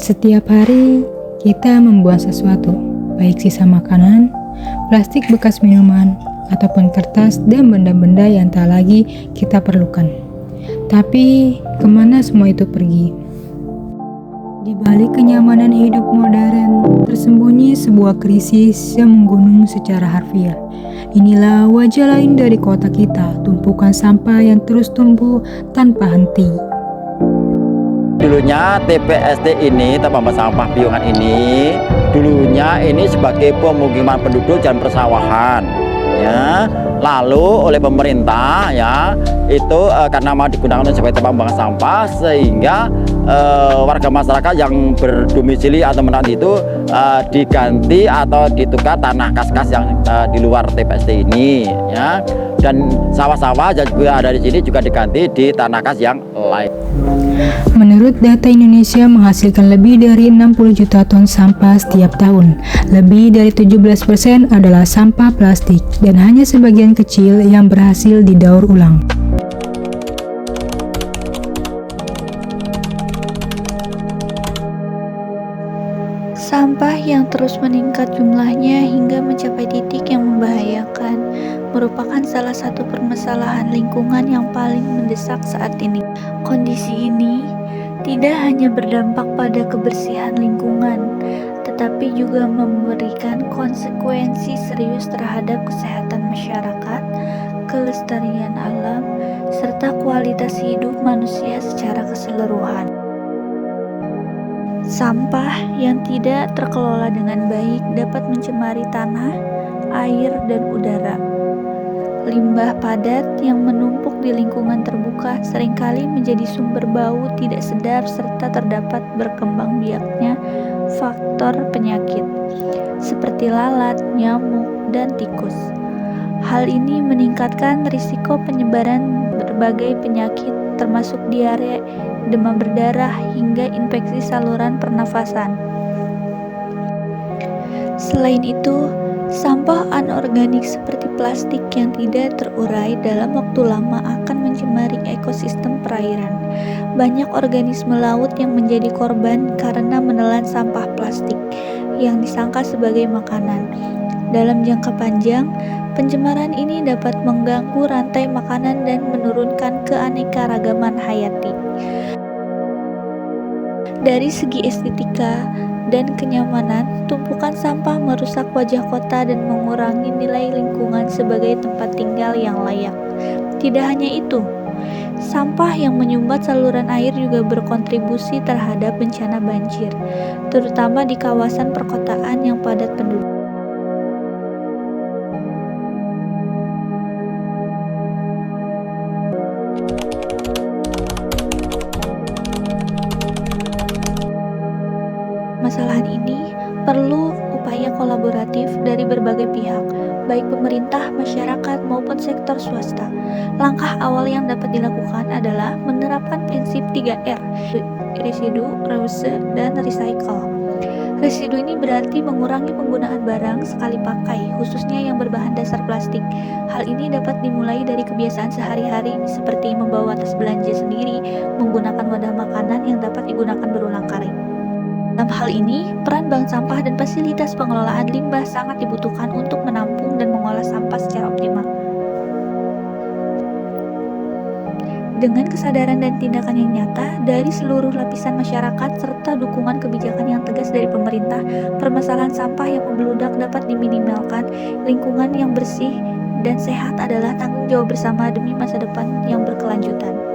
Setiap hari kita membuang sesuatu, baik sisa makanan, plastik bekas minuman, ataupun kertas dan benda-benda yang tak lagi kita perlukan. Tapi kemana semua itu pergi? Di balik kenyamanan hidup modern, tersembunyi sebuah krisis yang menggunung secara harfiah. Inilah wajah lain dari kota kita, tumpukan sampah yang terus tumbuh tanpa henti. Dulunya TPST ini, tempat sampah piungan ini, dulunya ini sebagai pemukiman penduduk dan persawahan, ya. Lalu oleh pemerintah, ya, itu karena mau digunakan sebagai tempat pembuangan sampah, sehingga warga masyarakat yang berdomisili atau menetap itu diganti atau ditukar tanah kas-kas yang di luar TPST ini, ya. Dan sawah-sawah yang juga ada di sini juga diganti di tanah kas yang lain. Menurut data Indonesia menghasilkan lebih dari 60 juta ton sampah setiap tahun. Lebih dari 17% adalah sampah plastik dan hanya sebagian kecil yang berhasil didaur ulang. Sampah yang terus meningkat jumlahnya hingga mencapai titik yang membahayakan merupakan salah satu permasalahan lingkungan yang paling mendesak saat ini. Kondisi ini tidak hanya berdampak pada kebersihan lingkungan, tetapi juga memberikan konsekuensi serius terhadap kesehatan masyarakat, kelestarian alam, serta kualitas hidup manusia secara keseluruhan. Sampah yang tidak terkelola dengan baik dapat mencemari tanah, air, dan udara. Limbah padat yang menumpuk di lingkungan terbuka seringkali menjadi sumber bau tidak sedap serta terdapat berkembang biaknya faktor penyakit seperti lalat, nyamuk, dan tikus. Hal ini meningkatkan risiko penyebaran berbagai penyakit termasuk diare, demam berdarah, hingga infeksi saluran pernafasan. Selain itu, sampah anorganik seperti plastik yang tidak terurai dalam waktu lama akan mencemari ekosistem perairan. Banyak organisme laut yang menjadi korban karena menelan sampah plastik yang disangka sebagai makanan. Dalam jangka panjang, pencemaran ini dapat mengganggu rantai makanan dan menurunkan keanekaragaman hayati. Dari segi estetika dan kenyamanan, tumpukan sampah merusak wajah kota dan mengurangi nilai lingkungan sebagai tempat tinggal yang layak. Tidak hanya itu, sampah yang menyumbat saluran air juga berkontribusi terhadap bencana banjir, terutama di kawasan perkotaan yang padat penduduk. Permasalahan ini perlu upaya kolaboratif dari berbagai pihak, baik pemerintah, masyarakat, maupun sektor swasta. Langkah awal yang dapat dilakukan adalah menerapkan prinsip 3R, residu, reuse, dan recycle. Residu ini berarti mengurangi penggunaan barang sekali pakai, khususnya yang berbahan dasar plastik. Hal ini dapat dimulai dari kebiasaan sehari-hari seperti membawa tas belanja sendiri, menggunakan wadah makanan yang dapat digunakan berulang kali. Dalam hal ini, peran bank sampah dan fasilitas pengelolaan limbah sangat dibutuhkan untuk menampung dan mengolah sampah secara optimal. Dengan kesadaran dan tindakan yang nyata dari seluruh lapisan masyarakat serta dukungan kebijakan yang tegas dari pemerintah, permasalahan sampah yang membludak dapat diminimalkan. Lingkungan yang bersih dan sehat adalah tanggung jawab bersama demi masa depan yang berkelanjutan.